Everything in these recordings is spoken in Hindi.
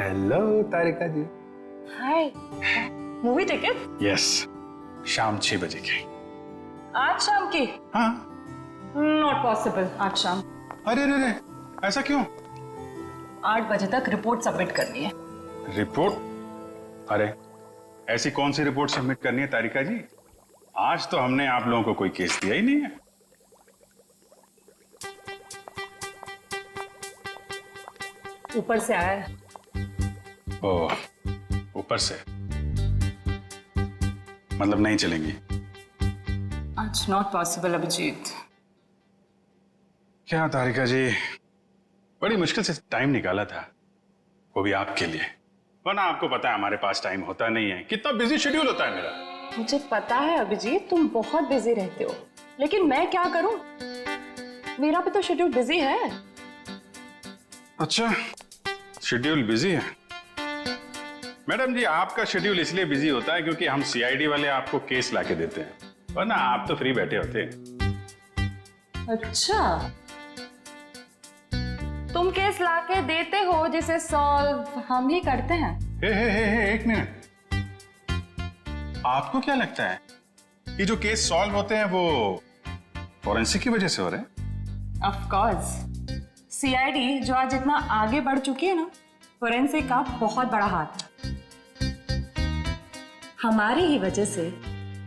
Hello Tarika ji. Hi. Movie ticket? Yes, शाम 6 बजे की। आज शाम की? हाँ। नॉट पॉसिबल आज शाम। अरे अरे अरे, ऐसा क्यों? 8 बजे तक रिपोर्ट सबमिट करनी है। रिपोर्ट? अरे ऐसी कौन सी रिपोर्ट सबमिट करनी है तारिका जी? आज तो हमने आप लोगों को कोई केस दिया ही नहीं है। ऊपर से आया है। ओह, ऊपर से मतलब नहीं चलेंगी? आज नॉट पॉसिबल अभिजीत। क्या तारिका जी, बड़ी मुश्किल से टाइम निकाला था, वो भी आपके लिए। वरना आपको पता है हमारे पास टाइम होता नहीं है, कितना बिजी शेड्यूल होता है मेरा। मुझे पता है अभिजीत, तुम बहुत बिजी रहते हो, लेकिन मैं क्या करूं? मेरा भी तो शेड्यूल बिजी है। अच्छा, शेड्यूल बिजी है? मैडम जी, आपका शेड्यूल इसलिए बिजी होता है क्योंकि हम सीआईडी वाले आपको केस लाके देते हैं, वरना आप तो फ्री बैठे होते। अच्छा, तुम केस लाके देते हो जिसे सॉल्व हम ही करते हैं। हे, एक मिनट। आपको क्या लगता है कि जो केस सॉल्व होते हैं वो फॉरेंसिक की वजह से हो रहे हैं? ऑफ कोर्स, सीआईडी जो आज इतना आगे बढ़ चुकी है ना, फोरेंसिक का बहुत बड़ा हाथ है। हमारी ही वजह से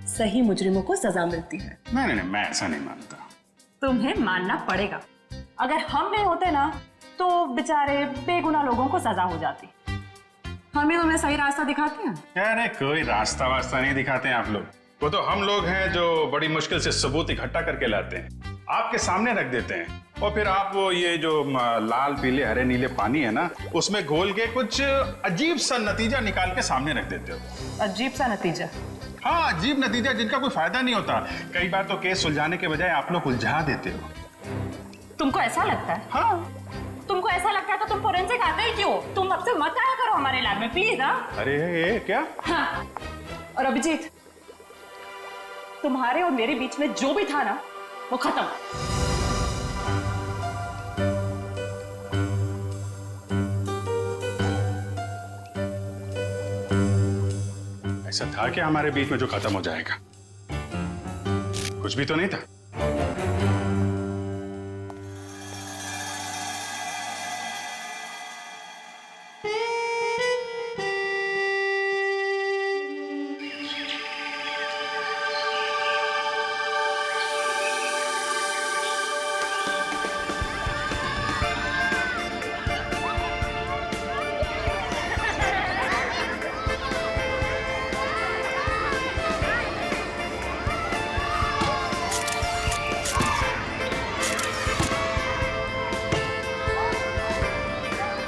सही मुजरिमों को सजा मिलती है। नहीं, मैं ऐसा नहीं मानता। तुम्हें मानना पड़ेगा। अगर हम नहीं होते ना तो बेचारे बेगुनाह लोगों को सजा हो जाती। हम ही तुम्हें सही रास्ता दिखाते हैं। अरे कोई रास्ता वास्ता नहीं दिखाते हैं आप लोग, वो तो हम लोग हैं जो बड़ी मुश्किल से सबूत इकट्ठा करके लाते हैं, आपके सामने रख देते हैं, और फिर आप वो ये जो लाल पीले हरे नीले पानी है ना, उसमें घोल के कुछ अजीब सा नतीजा निकाल के सामने रख देते हो। अजीब सा नतीजा? हाँ, अजीब नतीजा जिनका कोई फायदा नहीं होता। कई बार तो केस सुलझाने के बजाय आप लोग उलझा देते हो। तुमको ऐसा लगता है? हाँ। तुमको ऐसा लगता है तो तुम फोरेंसिक आते ही क्यों? तुम अब से मत आया करो हमारे लैब में प्लीज। अरे ये क्या? हाँ। और अभिजीत, तुम्हारे और मेरे बीच में जो भी था ना, वो खत्म। ऐसा था कि हमारे बीच में जो खत्म हो जाएगा? कुछ भी तो नहीं था।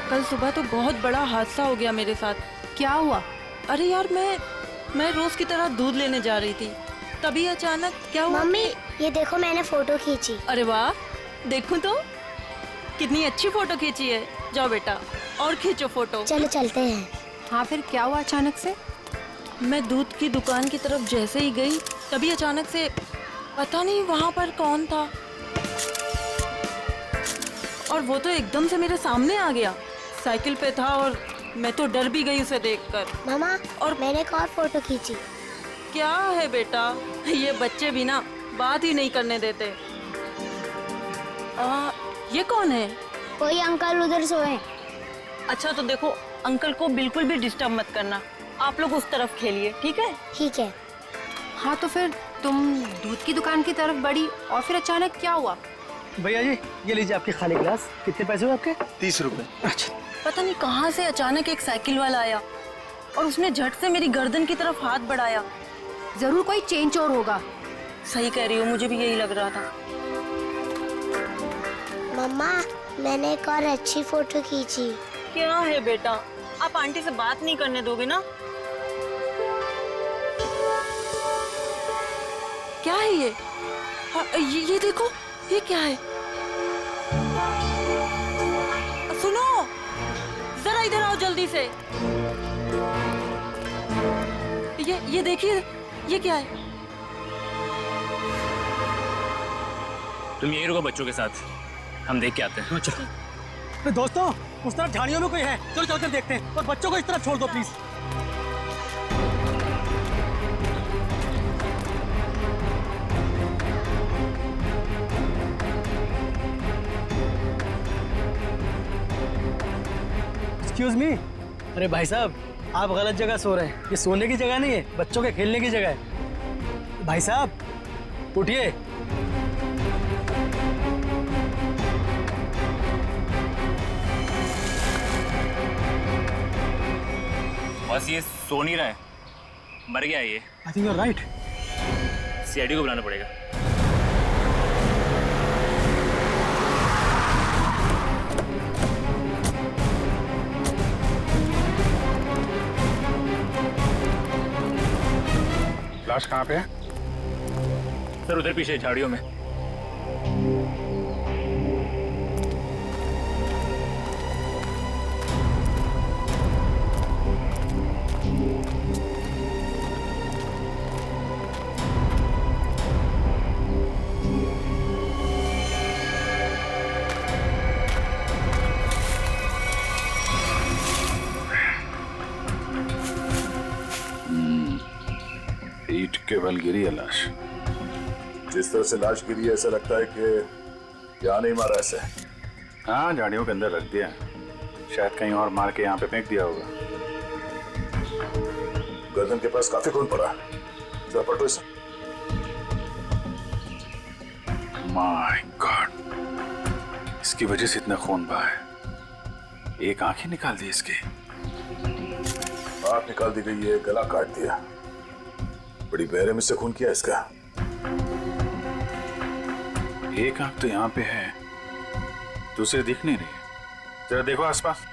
कल सुबह तो बहुत बड़ा हादसा हो गया मेरे साथ। क्या हुआ? अरे यार, मैं रोज की तरह दूध लेने जा रही थी, तभी अचानक क्या हुआ? मम्मी, ये देखो मैंने फोटो खींची। अरे वाह, देखूं तो कितनी अच्छी फोटो खींची है। जाओ बेटा और खींचो फोटो। चलो चलते हैं। हाँ, फिर क्या हुआ अचानक से? मैं दूध की दुकान की तरफ जैसे ही गई, तभी अचानक से पता नहीं वहाँ पर कौन था, और वो तो एकदम से मेरे सामने आ गया। साइकिल पे था और मैं तो डर भी गई उसे देखकर। मामा, और मैंने एक और फोटो खींची। क्या है बेटा, ये बच्चे भी ना बात ही नहीं करने देते। ये कौन है? कोई अंकल उधर सोए। अच्छा तो देखो, अंकल को बिल्कुल भी डिस्टर्ब मत करना, आप लोग उस तरफ खेलिए, ठीक है? ठीक है। हाँ, तो फिर तुम दूध की दुकान की तरफ बढ़ी और फिर अचानक क्या हुआ? भैया जी, ये लीजिए आपके खाली गिलास। कितने पैसे हुए आपके? 30 रुपए। अच्छा। पता नहीं कहाँ से अचानक एक साइकिल वाला आया और उसने झट से मेरी गर्दन की तरफ हाथ बढ़ाया। जरूर कोई चेन चोर होगा। सही कह रही हो, मुझे भी यही लग रहा था। मम्मा, मैंने एक और अच्छी फोटो खींची। क्या है बेटा, आप आंटी से बात नहीं करने दोगे ना? क्या है ये? हाँ, ये देखो, ये क्या है? सुनो, जरा इधर आओ जल्दी से। ये देखिए, ये क्या है? तुम यहीं रुको बच्चों के साथ, हम देख के आते हैं। चलो। तो दोस्तों उस तरफ झाड़ियों में कोई है, चलो चलकर देखते हैं। और बच्चों को इस तरफ छोड़ दो प्लीज। Excuse me. अरे भाई साहब, आप गलत जगह सो रहे हैं। ये सोने की जगह नहीं है, बच्चों के खेलने की जगह है। भाई साहब उठिए। बस ये सो नहीं रहा है, मर गया है ये। I think you are right. CID को बुलाना पड़ेगा। लाश कहाँ पे है? सर उधर पीछे झाड़ियों में। ईंट के बल गिरी है लाश। जिस तरह से लाश गिरी है ऐसा लगता है कि यहाँ नहीं मारा ऐसे। हाँ, झाड़ियों के अंदर रख दिया, शायद कहीं और मार के यहाँ पे फेंक दिया होगा। गर्दन के पास काफी खून पड़ा, जरा पलटो इसे। माय गॉड, इसकी वजह से इतना खून बहा है। एक आंख ही निकाल दी इसकी। आंख निकाल दी गई है, गला काट दिया। बड़ी बेरहमी से खून किया इसका। एक आंख तो यहाँ पे है, दूसरी दिख नहीं रही। जरा देखो आसपास।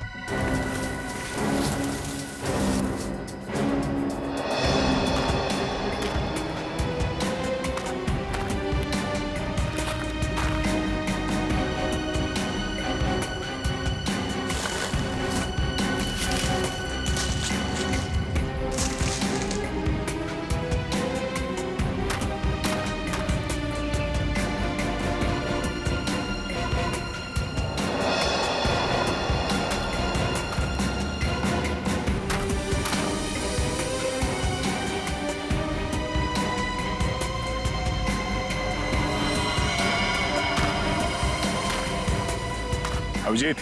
अभिजीत,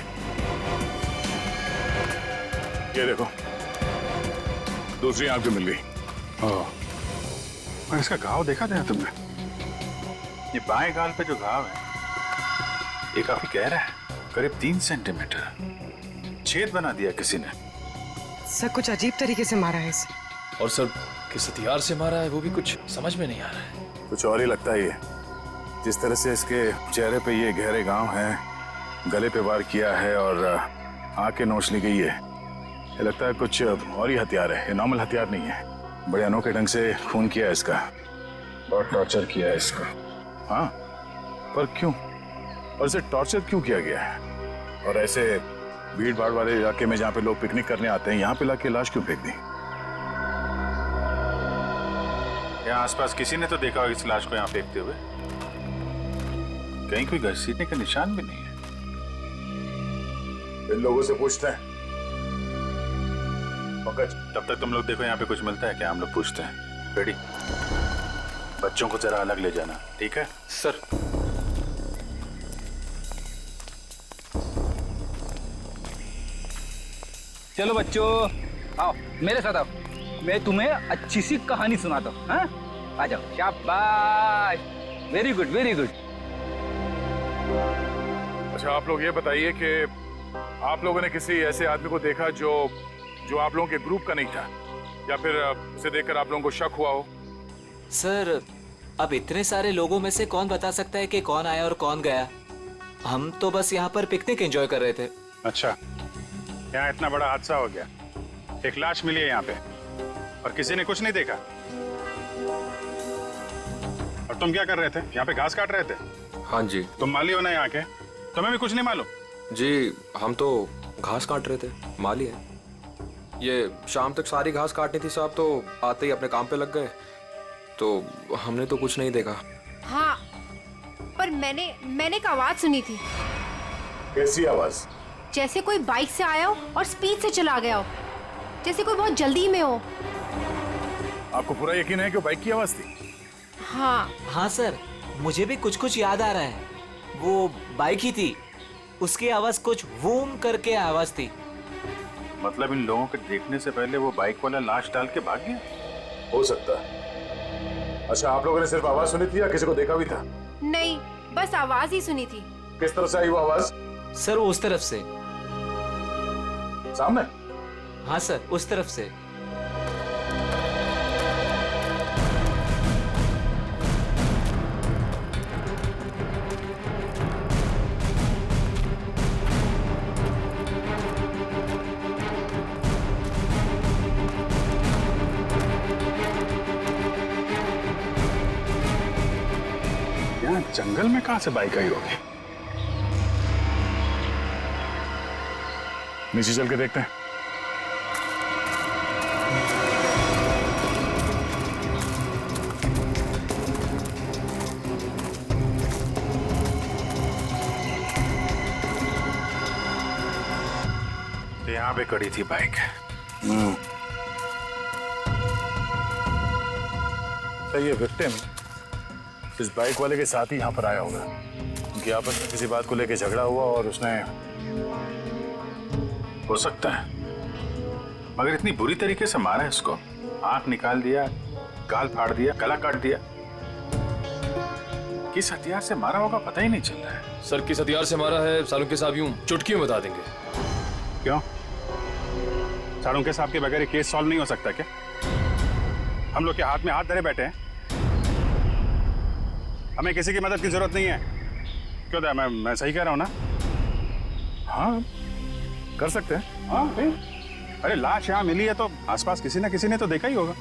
ये देखो, दूसरी आंख भी मिल गई। और इसका घाव देखा था तुमने? ये बाएं गाल पे जो घाव है ये काफी गहरा है, करीब 3 सेंटीमीटर। छेद बना दिया किसी ने। सर कुछ अजीब तरीके से मारा है इसे। और सर किस हथियार से मारा है वो भी कुछ समझ में नहीं आ रहा है। कुछ और ही लगता है ये। जिस तरह से इसके चेहरे पे ये गहरे घाव हैं, गले पे वार किया है और आंखें नोच ली गई है, ये लगता है कुछ और ही हथियार है। ये नॉर्मल हथियार नहीं है। बड़े अनोखे ढंग से खून किया है इसका, बहुत टॉर्चर किया है इसका। हाँ, पर क्यों? और इसे टॉर्चर क्यों किया गया है? और ऐसे भीड़ भाड़ वाले इलाके में जहाँ पे लोग पिकनिक करने आते हैं, यहाँ पे लाके लाश क्यों फेंक दी? यहाँ आसपास किसी ने तो देखा होगा इस लाश को यहाँ फेंकते हुए। कहीं कोई घसीटने का निशान भी नहीं है। इन लोगों से पूछते हैं। तब तक तुम लोग देखो यहाँ पे कुछ मिलता है क्या, हम लोग पूछते हैं। रेडी? बच्चों को जरा अलग ले जाना, ठीक है? सर चलो बच्चों, आओ मेरे साथ आओ, मैं तुम्हें अच्छी सी कहानी सुनाता हूँ। हाँ, आ जाओ। शाबाश, वेरी गुड वेरी गुड। अच्छा, आप लोग ये बताइए कि आप लोगों ने किसी ऐसे आदमी को देखा जो आप लोगों के ग्रुप का नहीं था, या फिर उसे देखकर आप लोगों को शक हुआ हो? सर अब इतने सारे लोगों में से कौन बता सकता है कि कौन आया और कौन गया। हम तो बस यहाँ पर पिकनिक एंजॉय कर रहे थे। अच्छा, यहाँ इतना बड़ा हादसा हो गया, एक लाश मिली है यहाँ पे और किसी ने कुछ नहीं देखा। और तुम क्या कर रहे थे? यहाँ पे घास काट रहे थे? हाँ जी। तुम माली हो ना यहाँ के, तुम्हें भी कुछ नहीं मालूम? जी हम तो घास काट रहे थे, माली है। ये शाम तक सारी घास काटनी थी साहब, तो आते ही अपने काम पे लग गए, तो हमने तो कुछ नहीं देखा। हाँ, पर मैंने एक आवाज सुनी थी। कैसी आवाज? जैसे कोई बाइक से आया हो और स्पीड से चला गया हो, जैसे कोई बहुत जल्दी में हो। आपको पूरा यकीन है कि वो बाइक की आवाज थी? हाँ हाँ सर, मुझे भी कुछ कुछ याद आ रहा है। वो बाइक ही थी, उसकी आवाज कुछ वूम करके आवाज थी। मतलब इन लोगों के देखने से पहले वो बाइक वाला लाश डाल के भाग गया? हो सकता है। अच्छा, आप लोगों ने सिर्फ आवाज सुनी थी या किसी को देखा भी था? नहीं, बस आवाज ही सुनी थी। किस तरफ से आई वो आवाज? सर वो उस तरफ से। सामने? हाँ सर, उस तरफ से। यहाँ जंगल में कहाँ से बाइक आई होगी? नीचे चल के देखते हैं। तो यहाँ पे खड़ी थी बाइक। तो ये विक्टिम इस बाइक वाले के साथ ही यहाँ पर आया होगा। उनकी आपस में किसी बात को लेकर झगड़ा हुआ और उसने, हो सकता है, मगर इतनी बुरी तरीके से मारा है इसको। आंख निकाल दिया, गाल फाड़ दिया, गला काट दिया। किस हथियार से मारा होगा पता ही नहीं चल रहा है। सर किस हथियार से मारा है सालुंके साहब यूं चुटकी में बता देंगे। क्यों? सालुंके साहब के बगैर ये केस सॉल्व नहीं हो सकता क्या? हम लोग के हाथ में हाथ धरे बैठे हैं। हमें किसी की मदद की जरूरत नहीं है। क्यों था? मैं सही कह रहा हूँ ना? हाँ कर सकते हैं। हाँ भाई, अरे लाश यहाँ मिली है तो आसपास किसी ना किसी ने तो देखा ही होगा।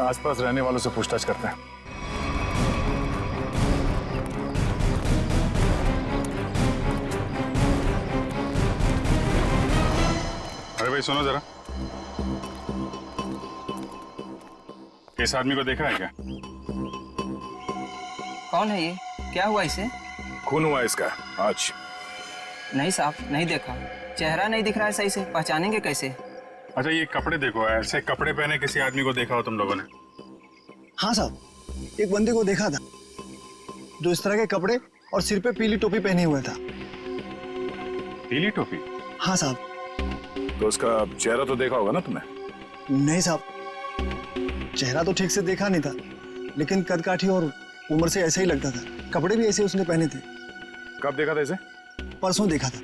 आसपास रहने वालों से पूछताछ करते हैं। अरे भाई सुनो जरा, इस आदमी को देखा है क्या? कौन है ये? क्या हुआ इसे? खून हुआ इसका आज। नहीं साहब, नहीं देखा। चेहरा नहीं दिख रहा है सही से, पहचानेंगे कैसे? अच्छा ये कपड़े देखो, ऐसे कपड़े पहने किसी आदमी को देखा हो तुम लोगों ने? हाँ साहब, एक बंदे को देखा था जो इस तरह के कपड़े और सिर पे पीली टोपी पहने हुए था। पीली टोपी? हाँ साहब। तो उसका चेहरा तो देखा होगा ना तुमने? नहीं साहब, चेहरा तो ठीक से देखा नहीं था, लेकिन कद काठी और उम्र से ऐसा ही लगता था। कपड़े भी ऐसे उसने पहने थे। कब देखा था इसे? परसों देखा था।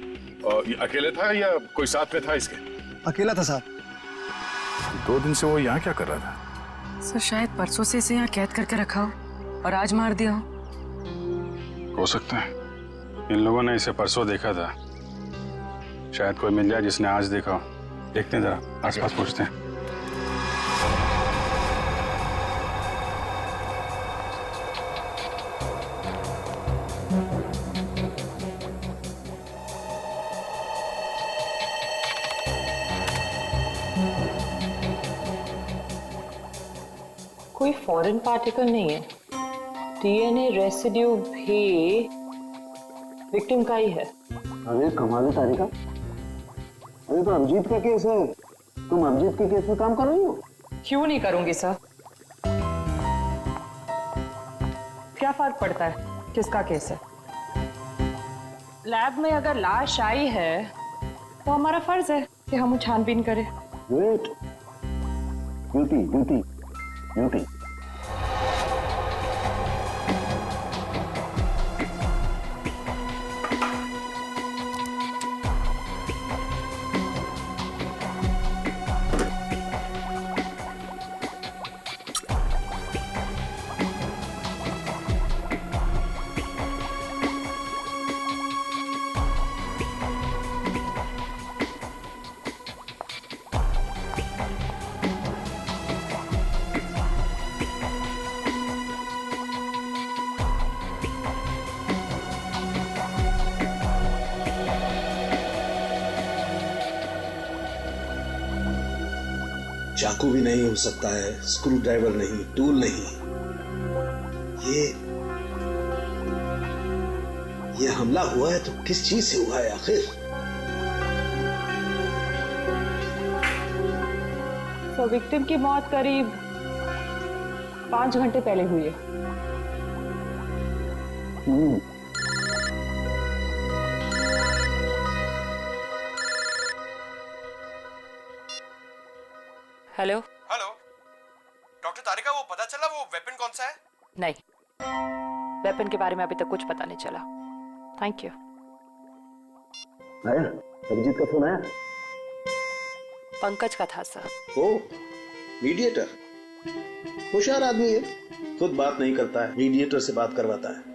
और ये अकेले था या कोई साथ में था इसके? अकेला था साहब। 2 दिन से वो यहाँ क्या कर रहा था? सर शायद परसों से इसे यहाँ कैद करके रखा हो और आज मार दिया हो सकता है इन लोगों ने इसे परसों देखा था। शायद कोई मिल जाए जिसने आज देखा हो। देखते हैं जरा, आसपास पूछते हैं। कोई फॉरेन पार्टिकल नहीं है। डीएनए रेसिड्यू भी विक्टिम का ही है। अरे कमाल है तारिका, अरे तो अभिजीत का केस है, तुम अभिजीत के केस में काम कर रही हो? क्यों नहीं करूंगी सर? क्या फर्क पड़ता है किसका केस है? लैब में अगर लाश आई है तो हमारा फर्ज है कि हम छानबीन करें। Wait, duty duty duty. चाकू भी नहीं हो सकता है, स्क्रू ड्राइवर नहीं, टूल नहीं। ये हमला हुआ है तो किस चीज से हुआ है आखिर? तो विक्टिम की मौत करीब 5 घंटे पहले हुई है। हेलो। हेलो डॉक्टर तारिका, वो पता चला वो वेपन कौन सा है? नहीं, वेपन के बारे में अभी तक कुछ पता नहीं चला। Thank you. आया अभिजीत का फोन आया? पंकज का था सर। ओ मीडिएटर, होशियार आदमी है, खुद बात नहीं करता है, मीडिएटर से बात करवाता है।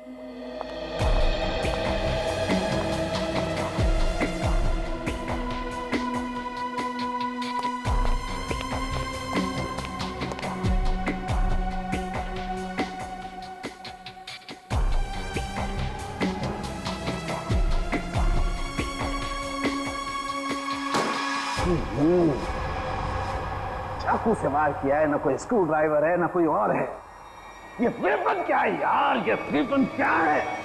चाकू से वार किया है, ना कोई स्क्रू ड्राइवर है, ना कोई और है। ये वेपन क्या है यार? ये वेपन क्या है?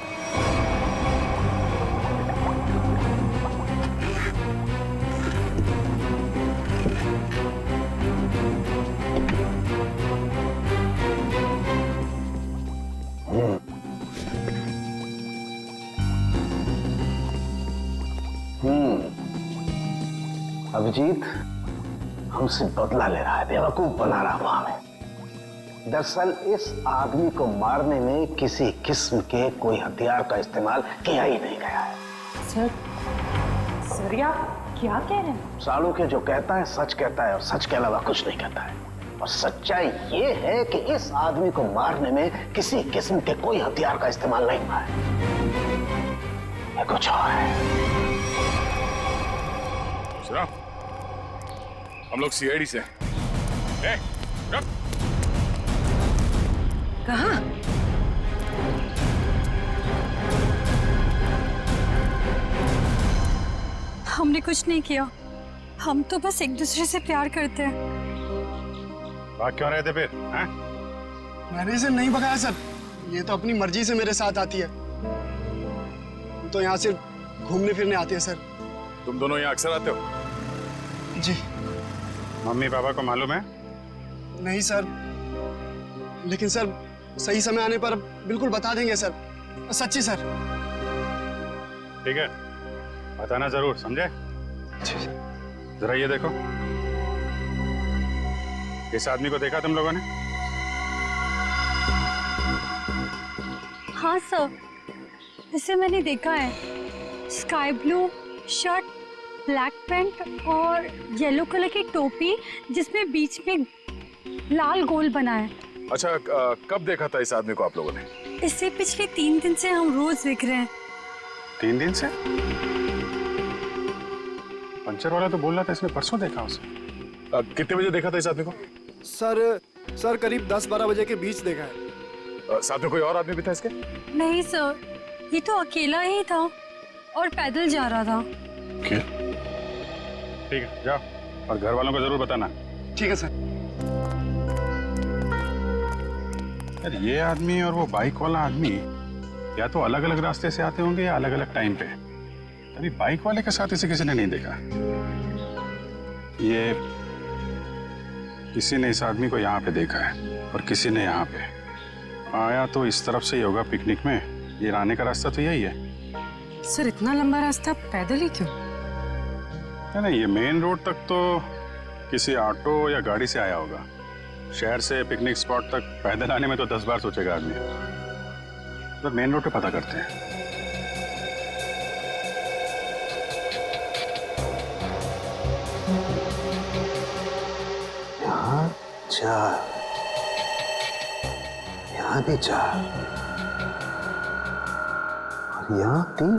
अभिजीत हमसे बदला ले रहा है, बेवकूफ बना रहा हुआ हमें। दरअसल इस आदमी को मारने में किसी किस्म के कोई हथियार का इस्तेमाल किया ही नहीं गया है। सर आप क्या कह रहे हैं? सालू के जो कहता है सच कहता है और सच के अलावा कुछ नहीं कहता है। और सच्चाई ये है कि इस आदमी को मारने में किसी किस्म के कोई हथियार का इस्तेमाल नहीं हुआ है। ये कुछ और है। हम लोग सीआईडी से हैं। कहाँ? हमने कुछ नहीं किया, हम तो बस एक दूसरे से प्यार करते हैं। भाग क्यों रहे थे फिर? हैं? मैंने इसे नहीं भगाया सर, ये तो अपनी मर्जी से मेरे साथ आती है। तो यहाँ सिर्फ घूमने फिरने आती है सर। तुम दोनों यहाँ अक्सर आते हो? जी। मम्मी पापा को मालूम है? नहीं सर, लेकिन सर सही समय आने पर बिल्कुल बता देंगे सर, सच्ची सर। ठीक है, बताना जरूर, समझे? जरा ये देखो, इस आदमी को देखा तुम लोगों ने? हाँ सर, इसे मैंने देखा है। Sky blue shirt, black pant और येलो कलर की टोपी जिसमें बीच में लाल गोल बना है। अच्छा, कब देखा था इस आदमी को आप लोगों ने? इसे पिछले 3 दिन से हम रोज देख रहे हैं। 3 दिन से? पंचर वाला तो बोल रहा था इसने परसों देखा उसे। कितने बजे देखा था इस आदमी को? सर करीब 10-12 बजे के बीच देखा है। साथ में कोई और आदमी भी था इसके? नहीं सर, ये तो अकेला ही था और पैदल जा रहा था। ठीक है, जाओ और घर वालों को जरूर बताना। ठीक है सर। यार ये आदमी और वो बाइक वाला आदमी या तो अलग अलग रास्ते से आते होंगे या अलग अलग टाइम पे। अभी बाइक वाले के साथ इसे किसी ने नहीं देखा। ये किसी ने इस आदमी को यहाँ पे देखा है और किसी ने यहाँ पे। आया तो इस तरफ से ही होगा पिकनिक में। ये आने का रास्ता तो यही है। सर इतना लंबा रास्ता पैदल ही क्यों? नहीं, ये मेन रोड तक तो किसी ऑटो या गाड़ी से आया होगा। शहर से पिकनिक स्पॉट तक पैदल आने में तो 10 बार सोचेगा आदमी। तो मेन रोड पे पता करते हैं। यहाँ 4, यहाँ भी 4 और यहाँ 3।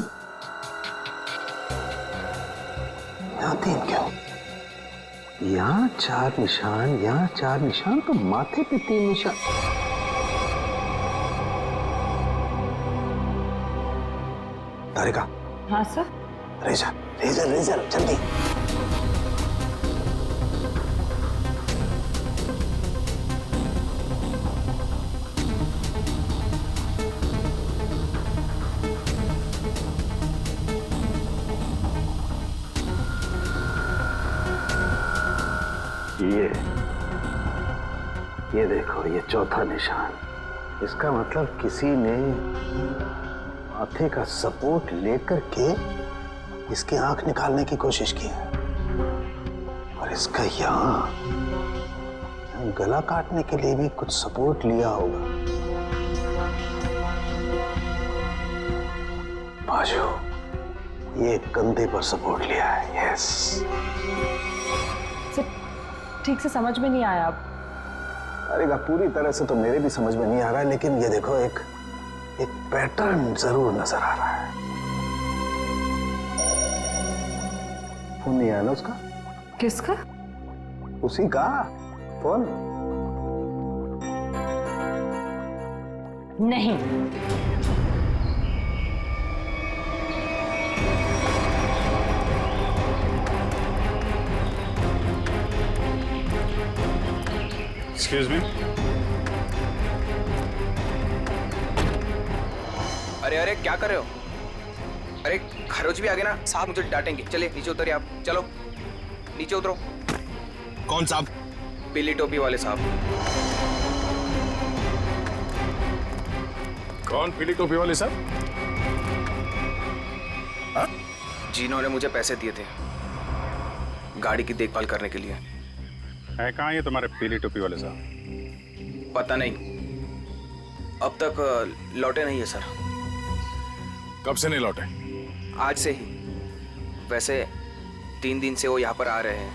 यहाँ 3 क्यों? यहाँ 4 निशान, यहाँ 4 निशान, तो माथे पे 3 निशान। तारिका। हाँ सर। रेजर रेजर रेजर जल्दी। ये देखो, ये चौथा निशान। इसका मतलब किसी ने माथे का सपोर्ट लेकर के इसकी आंख निकालने की कोशिश की है। और इसका यहाँ गला काटने के लिए भी कुछ सपोर्ट लिया होगा। बाजू, ये कंधे पर सपोर्ट लिया है। यस। ठीक से समझ में नहीं आया। अब अरे पूरी तरह से तो मेरे भी समझ में नहीं आ रहा है, लेकिन ये देखो एक पैटर्न जरूर नजर आ रहा है। फोन नहीं आया ना उसका? किसका? उसी का फोन। नहीं। Excuse me. अरे अरे क्या कर रहे हो? अरे खरोच भी आ गए ना साहब, मुझे डांटेंगे। चलिए नीचे उतरिए आप, चलो नीचे उतरो। कौन साहब? पीली टोपी वाले साहब। कौन पीली टोपी वाले साहब? जिन्होंने मुझे पैसे दिए थे गाड़ी की देखभाल करने के लिए। है कहाँ ये तुम्हारे पीली टोपी वाले साहब? पता नहीं, अब तक लौटे नहीं है सर। कब से नहीं लौटे? आज से ही। वैसे 3 दिन से वो यहाँ पर आ रहे हैं,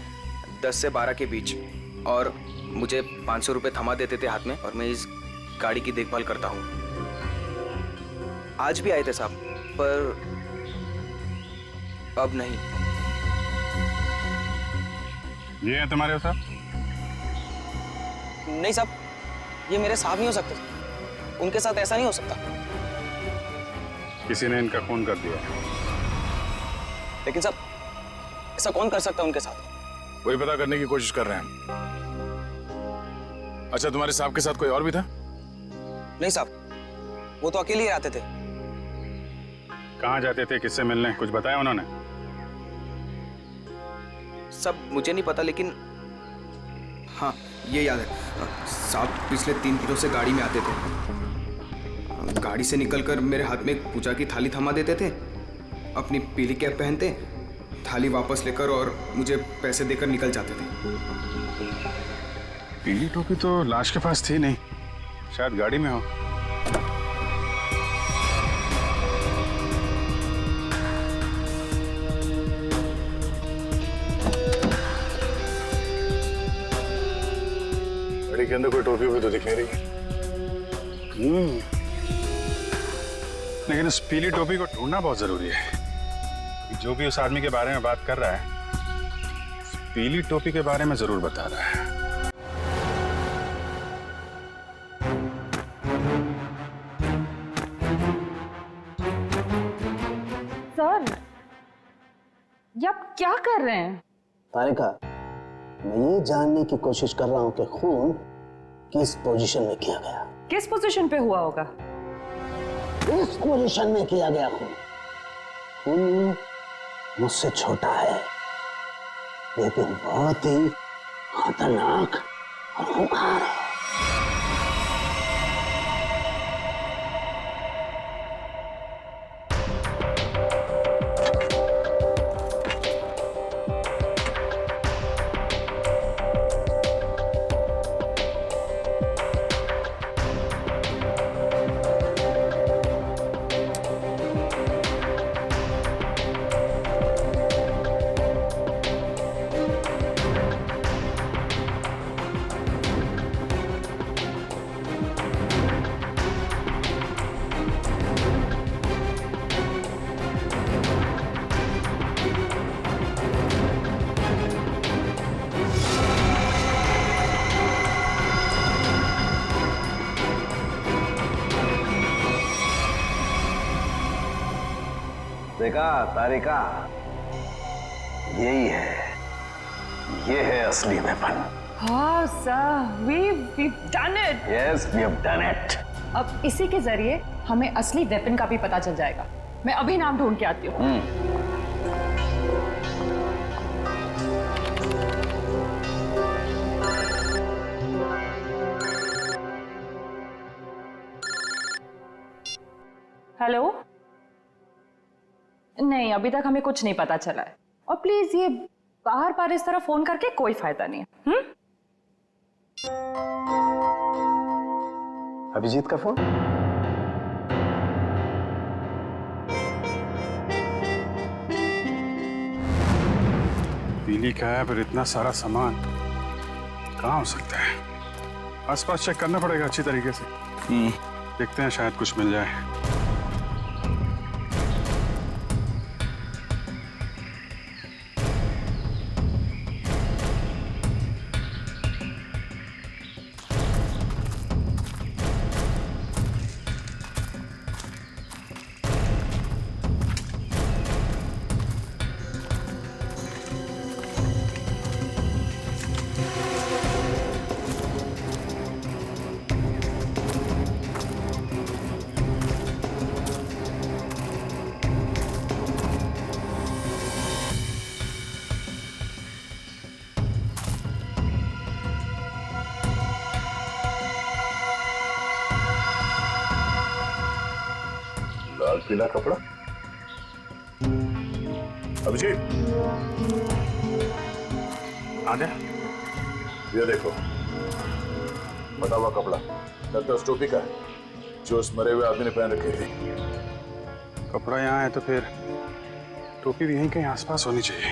10 से 12 के बीच, और मुझे 500 रुपये थमा देते थे हाथ में, और मैं इस गाड़ी की देखभाल करता हूँ। आज भी आए थे साहब, पर अब नहीं। ये है तुम्हारे साहब? नहीं साहब, ये मेरे साहब नहीं हो सकते। उनके साथ ऐसा नहीं हो सकता। किसी ने इनका खून कर दिया। लेकिन साहब, ऐसा कौन कर सकता है उनके साथ? वही पता करने की कोशिश कर रहे हैं। अच्छा, तुम्हारे साहब के साथ कोई और भी था? नहीं साहब, वो तो अकेले ही आते थे। कहाँ जाते थे, किससे मिलने, कुछ बताया उन्होंने? सब मुझे नहीं पता, लेकिन हाँ ये याद है साहब, पिछले 3 दिनों से गाड़ी में आते थे। गाड़ी से निकलकर मेरे हाथ में एक पूजा की थाली थमा देते थे, अपनी पीली कैप पहनते, थाली वापस लेकर और मुझे पैसे देकर निकल जाते थे। पीली टोपी तो लाश के पास थी नहीं, शायद गाड़ी में हो। गाड़ी के अंदर कोई टोपी भी तो दिख नहीं रही। लेकिन उस पीली टोपी को ढूंढना बहुत जरूरी है। जो भी उस आदमी के बारे में बात कर रहा है, उस पीली टोपी के बारे में जरूर बता रहा है। सर, ये आप क्या कर रहे हैं? तारिका, मैं ये जानने की कोशिश कर रहा हूं कि खून किस पोजीशन में किया गया। किस पोजीशन पे हुआ होगा? इस पोजीशन में किया गया खून। खून मुझसे छोटा है, लेकिन बहुत ही खतरनाक और खूंखार है। देखा तारिका, यही है, ये है असली वेपन। हाँ sir, we've done it. Yes, we have done it. अब इसी के जरिए हमें असली वेपन का भी पता चल जाएगा। मैं अभी नाम ढूंढ के आती हूँ। हेलो? नहीं, अभी तक हमें कुछ नहीं पता चला है। और प्लीज ये बाहर बार इस तरह फोन करके कोई फायदा नहीं है। अभिजीत का फोन? पीली का है, पर इतना सारा सामान कहाँ हो सकता है? आसपास चेक करना पड़ेगा अच्छी तरीके से। देखते हैं, शायद कुछ मिल जाए। लाल पीला कपड़ा। अभिजीत, आ जा। ये देखो, बटा हुआ कपड़ा लगता है उस टोपी का है जो उस मरे हुए आदमी ने पहन रखी थी। कपड़ा यहाँ है तो फिर टोपी भी यहीं कहीं आसपास होनी चाहिए।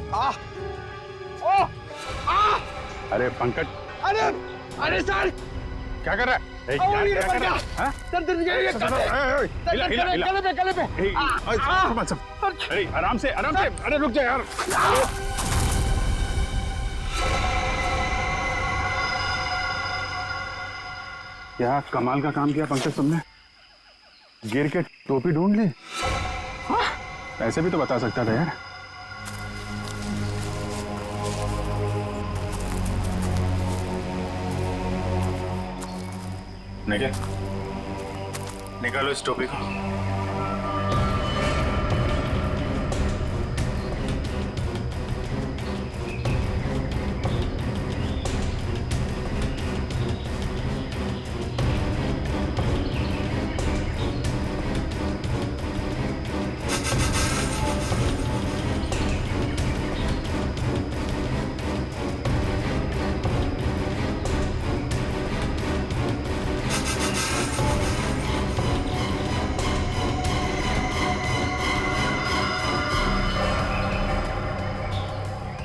अरे पंकज, अरे सर, क्या कर रहा है? क्या कर रहा है? हाँ? गले पे। अरे आराम से, अरे रुक जा यार। क्या कमाल का काम किया पंकज तुमने, गिर के टोपी ढूंढ ली। ऐसे भी तो बता सकता था यार। निकालो इस टोपी को।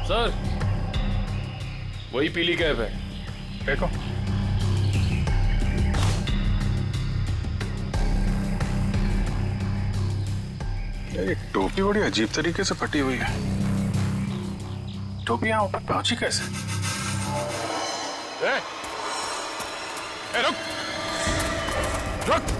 सर, वही पीली कैप है। देखो, ये टोपी बड़ी अजीब तरीके से फटी हुई है। टोपी यहाँ ऊपर पहुंची कैसे? रुक रुक।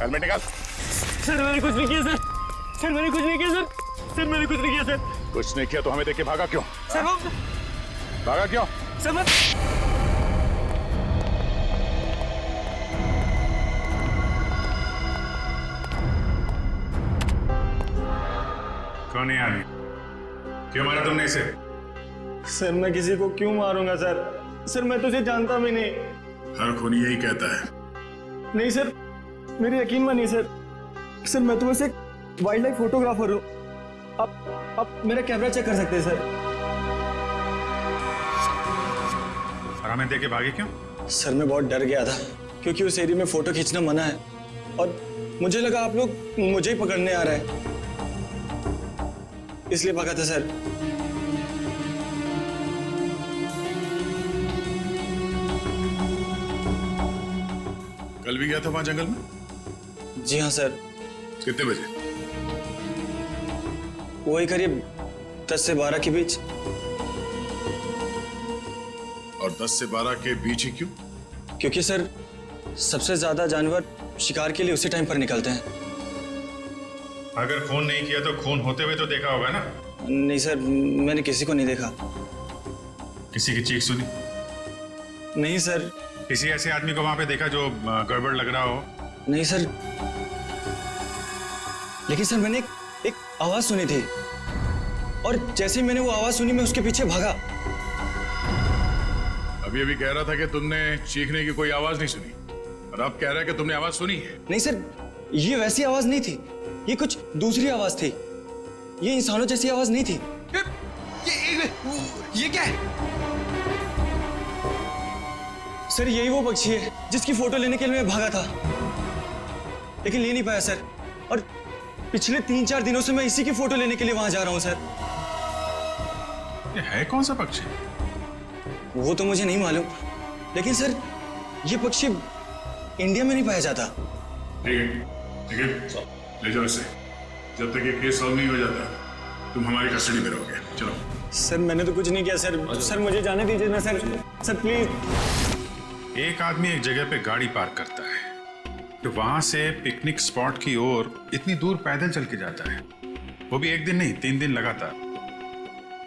हेलमेट निकाल। सर मैंने कुछ नहीं किया सर। सर मैंने कुछ नहीं किया सर। सर मैंने कुछ नहीं किया सर। कुछ नहीं किया तो हमें देख के भागा क्यों? सर भागा क्यों? सर मैं कौन है आदमी? क्यों मारा तुमने इसे? सर मैं किसी को क्यों मारूंगा सर? सर मैं तुझे जानता भी नहीं। हर खूनी यही कहता है। नहीं सर, मेरी यकीन मानिए सर। सर मैं तो बस एक वाइल्ड लाइफ फोटोग्राफर हूँ। आप मेरा कैमरा चेक कर सकते हैं सर। और हमें देख के भागे क्यों? सर मैं बहुत डर गया था क्योंकि उस एरिया में फोटो खींचना मना है और मुझे लगा आप लोग मुझे ही पकड़ने आ रहे हैं, इसलिए भागा था सर। कल भी गया था वहां जंगल में? जी हाँ सर। कितने बजे? वही करीब 10 से 12 के बीच। और 10 से 12 के बीच ही क्यों? क्योंकि सर सबसे ज्यादा जानवर शिकार के लिए उसी टाइम पर निकलते हैं। अगर खून नहीं किया तो खून होते हुए तो देखा होगा ना? नहीं सर, मैंने किसी को नहीं देखा। किसी की चीख सुनी? नहीं सर। किसी ऐसे आदमी को वहां पे देखा जो गड़बड़ लग रहा हो? नहीं सर। लेकिन सर मैंने एक आवाज सुनी थी और जैसे ही मैंने वो आवाज सुनी मैं उसके पीछे भागा। अभी अभी कह रहा था कि तुमने चीखने की कोई आवाज नहीं सुनी और अब कह रहा है कि तुमने आवाज सुनी है। नहीं सर, ये वैसी आवाज नहीं थी, ये कुछ दूसरी आवाज थी। ये इंसानों जैसी आवाज नहीं थी। ये क्या है? सर यही वो पक्षी है जिसकी फोटो लेने के लिए मैं भागा था, लेकिन ले नहीं पाया सर। और पिछले 3-4 दिनों से मैं इसी की फोटो लेने के लिए वहां जा रहा हूं सर। ये है कौन सा पक्षी? वो तो मुझे नहीं मालूम, लेकिन सर ये पक्षी इंडिया में नहीं पाया जाता। ठीक है, ले जाओ इसे। जब तक ये केस सॉल्व नहीं हो जाता तुम हमारी कस्टडी में रहोगे। चलो। सर मैंने तो कुछ नहीं किया सर। सर मुझे जाने दीजिए ना सर। Sir please. एक आदमी एक जगह पे गाड़ी पार्क करता है तो वहां से पिकनिक स्पॉट की ओर इतनी दूर पैदल चल के जाता है, वो भी एक दिन नहीं 3 दिन लगातार,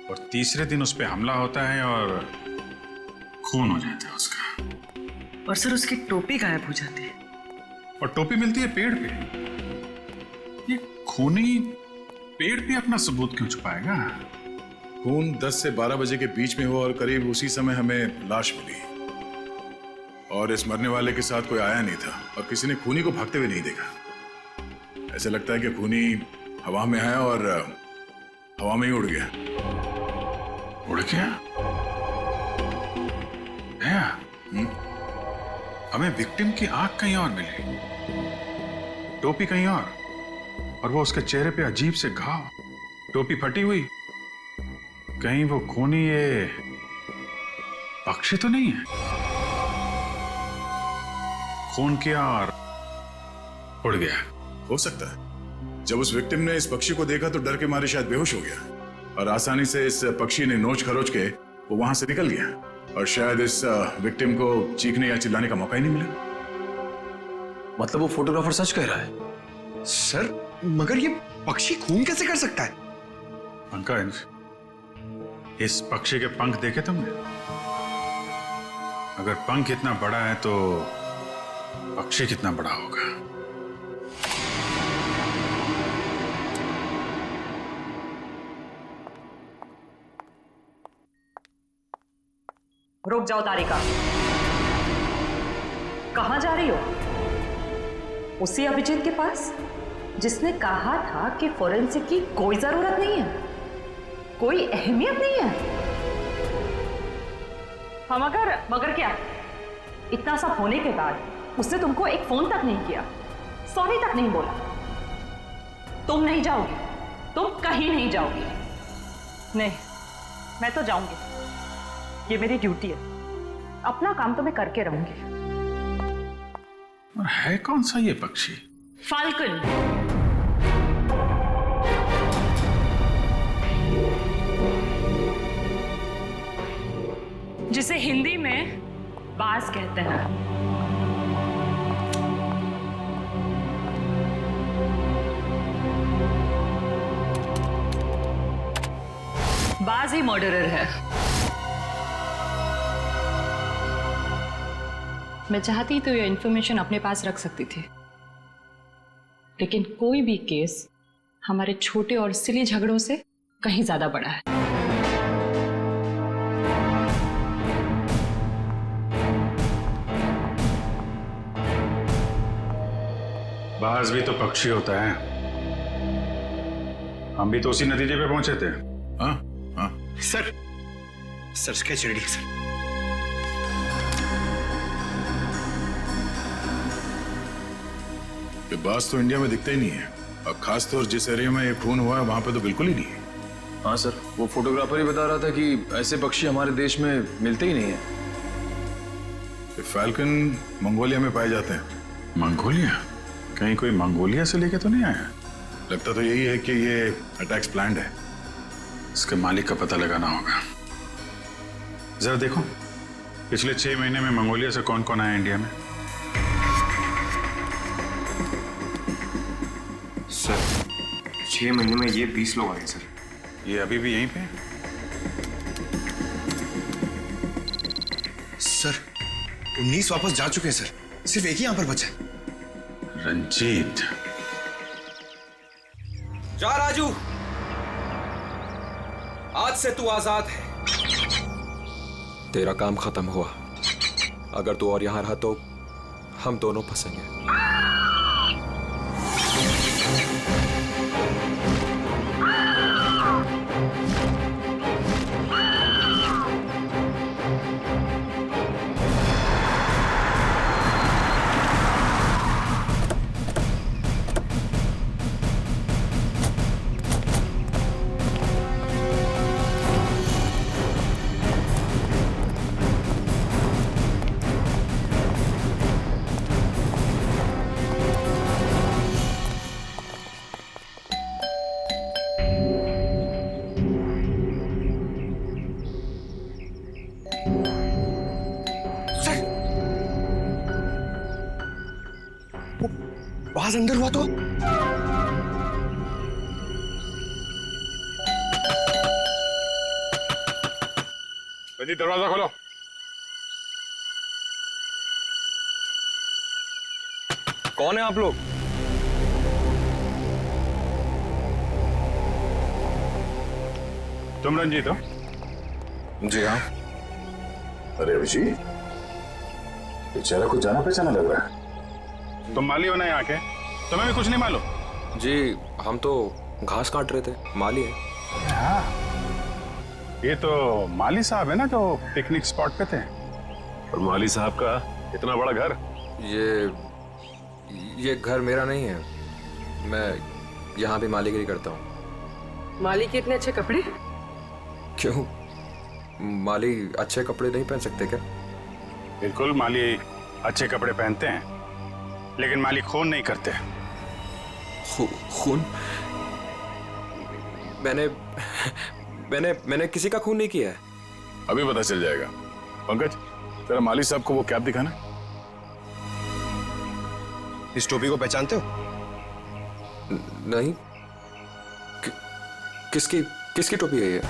और तीसरे दिन उस पर हमला होता है और खून हो जाता है उसका। और सर उसकी टोपी गायब हो जाती है। और टोपी मिलती है पेड़ पे। ये खूनी पेड़ पे अपना सबूत क्यों छुपाएगा? खून 10 से 12 बजे के बीच में हुआ और करीब उसी समय हमें लाश मिली और इस मरने वाले के साथ कोई आया नहीं था और किसी ने खूनी को भागते हुए नहीं देखा। ऐसा लगता है कि खूनी हवा में आया और हवा में ही उड़ गया। उड़ गया? हमें विक्टिम की आंख कहीं और मिली, टोपी कहीं और वो उसके चेहरे पे अजीब से घाव, टोपी फटी हुई। कहीं वो खूनी ये पक्षी तो नहीं है? खून किया और उड़ गया। हो सकता है जब उस विक्टिम ने इस पक्षी को देखा तो डर के मारे शायद बेहोश हो गया और आसानी से इस पक्षी ने नोच खरोच के वो वहां से निकल गया और शायद इस विक्टिम को चीखने या चिल्लाने का मौका ही नहीं मिला। मतलब वो फोटोग्राफर सच कह रहा है? सर मगर ये पक्षी खून कैसे कर सकता है? पंकज, इस पक्षी के पंख देखे तुमने? अगर पंख इतना बड़ा है तो पक्षी कितना बड़ा होगा? रुक जाओ तारिका, कहां जा रही हो? उसी अभिजीत के पास जिसने कहा था कि फोरेंसिक की कोई जरूरत नहीं है, कोई अहमियत नहीं है। हम मगर क्या? इतना सब होने के बाद उसने तुमको एक फोन तक नहीं किया, सॉरी तक नहीं बोला। तुम नहीं जाओगी, तुम कहीं नहीं जाओगी। नहीं, मैं तो जाऊंगी, ये मेरी ड्यूटी है। अपना काम तो मैं करके रहूंगी। और है कौन सा ये पक्षी? फाल्कन। जिसे हिंदी में बाज कहते हैं। बाज ही मर्डरर है। मैं चाहती तो ये इंफॉर्मेशन अपने पास रख सकती थी, लेकिन कोई भी केस हमारे छोटे और सिली झगड़ों से कहीं ज्यादा बड़ा है। बाज भी तो पक्षी होता है। हम भी तो उसी नतीजे पे पहुंचे थे। हाँ हाँ सर स्केच रेडी सर। ये बाज तो इंडिया में दिखता ही नहीं है और खासतौर जिस एरिया में ये खून हुआ है वहां पे तो बिल्कुल ही नहीं है। हाँ सर, वो फोटोग्राफर ही बता रहा था कि ऐसे पक्षी हमारे देश में मिलते ही नहीं है। फाल्कन मंगोलिया में पाए जाते हैं मंगोलिया? कहीं कोई मंगोलिया से लेके तो नहीं आया? लगता तो यही है कि ये अटैक्स प्लान्ड है। इसके मालिक का पता लगाना होगा। जरा देखो पिछले 6 महीने में मंगोलिया से कौन कौन आया इंडिया में। सर 6 महीने में ये 20 लोग आए सर। ये अभी भी यहीं पे हैं? सर 19 वापस जा चुके हैं सर, सिर्फ एक ही यहां पर बचा है। रंजीत। जा राजू, आज से तू आजाद है। तेरा काम खत्म हुआ। अगर तू और यहां रहा तो हम दोनों फंसेंगे। आवाज अंदर हुआ तो रंजीत दरवाजा खोलो। कौन है आप लोग? तुम रंजीत हो? जी हाँ। अरे अभिजीत, बेचारा कुछ जाना पहचाना लग रहा है। तुम माली हो ना यहाँ के? तुम्हें भी कुछ नहीं मालूम? जी हम तो घास काट रहे थे, माली है। हाँ, ये तो माली साहब है ना जो पिकनिक स्पॉट पे थे। और माली साहब का इतना बड़ा घर? ये घर मेरा नहीं है, मैं यहाँ भी मालीगिरी करता हूँ। माली के इतने अच्छे कपड़े? क्यों, माली अच्छे कपड़े नहीं पहन सकते क्या? बिल्कुल, माली अच्छे कपड़े पहनते हैं, लेकिन माली खून नहीं करते। खून? मैंने किसी का खून नहीं किया है। अभी पता चल जाएगा। पंकज, तेरा माली साहब को वो कैप दिखाना। इस टोपी को पहचानते हो? नहीं। किसकी टोपी है ये?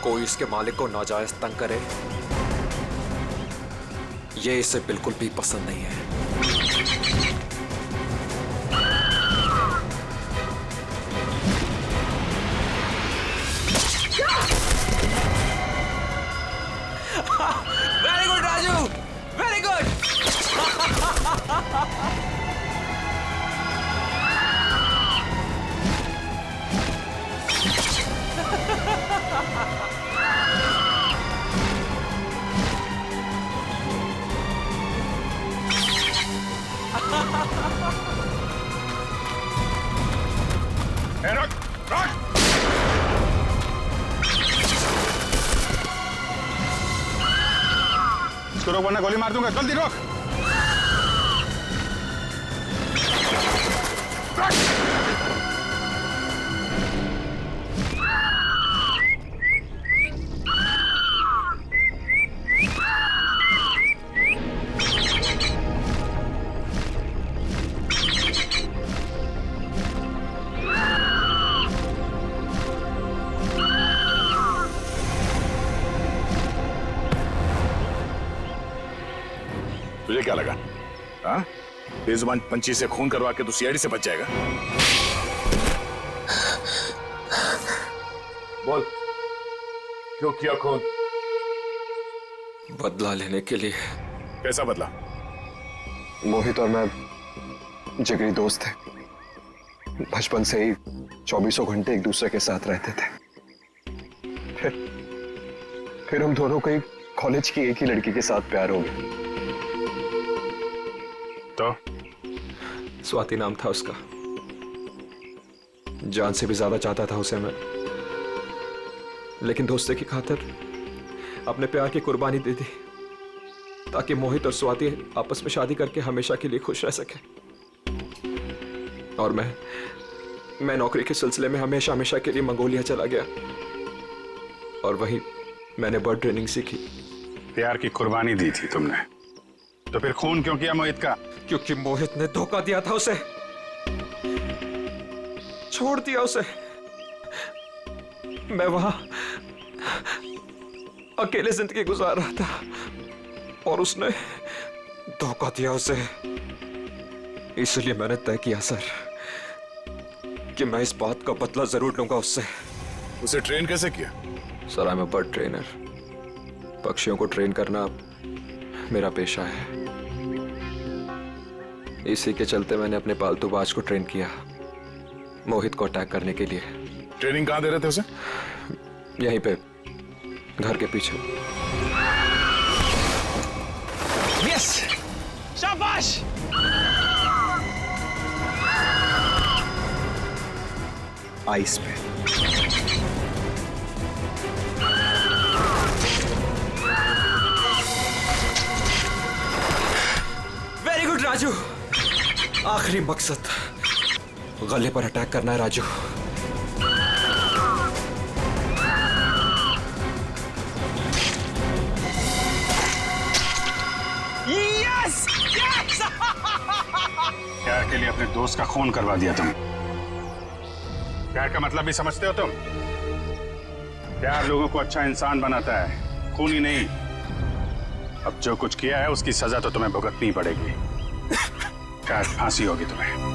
कोई इसके मालिक को नाजायज तंग करे, ये इसे बिल्कुल भी पसंद नहीं है। Very good Raju, very good. रुक, रुक। इसको रोक वरना गोली मार दूंगा। जल्दी रोक। तुझे क्या लगा? हाँ, बेजुबान पंछी से खून करवा के तू सीआईडी से बच जाएगा? बोल, क्यों किया खून? बदला लेने के लिए। कैसा बदला? मोहित और मैं जिगरी दोस्त थे, बचपन से ही 24 घंटे एक दूसरे के साथ रहते थे। फिर हम दोनों को एक कॉलेज की एक ही लड़की के साथ प्यार हो गया। तो स्वाति नाम था उसका। जान से भी ज्यादा चाहता था उसे मैं, लेकिन दोस्ती की खातिर अपने प्यार की कुर्बानी दे दी ताकि मोहित और स्वाति आपस में शादी करके हमेशा के लिए खुश रह सके। और मैं नौकरी के सिलसिले में हमेशा हमेशा के लिए मंगोलिया चला गया और वहीं मैंने बर्ड ट्रेनिंग सीखी। प्यार की कुर्बानी दी थी तुमने, तो फिर खून क्यों किया मोहित का? क्योंकि मोहित ने धोखा दिया था उसे, छोड़ दिया उसे। मैं वहां अकेले जिंदगी गुजार रहा था और उसने धोखा दिया उसे। इसलिए मैंने तय किया सर कि मैं इस बात का बदला जरूर लूंगा उससे। उसे ट्रेन कैसे किया? Sir I am a bird trainer. पक्षियों को ट्रेन करना मेरा पेशा है। इसी के चलते मैंने अपने पालतू बाज को ट्रेन किया मोहित को अटैक करने के लिए। ट्रेनिंग कहाँ दे रहे थे उसे? यहीं पे घर के पीछे। यस, शाबाश। आइस पे। Very good Raju. आखिरी मकसद गले पर अटैक करना है राजू। Yes, yes. प्यार के लिए अपने दोस्त का खून करवा दिया तुम। प्यार का मतलब भी समझते हो तुम? प्यार लोगों को अच्छा इंसान बनाता है, खून ही नहीं। अब जो कुछ किया है उसकी सजा तो तुम्हें भुगतनी पड़ेगी। शायद फांसी होगी तुम्हें।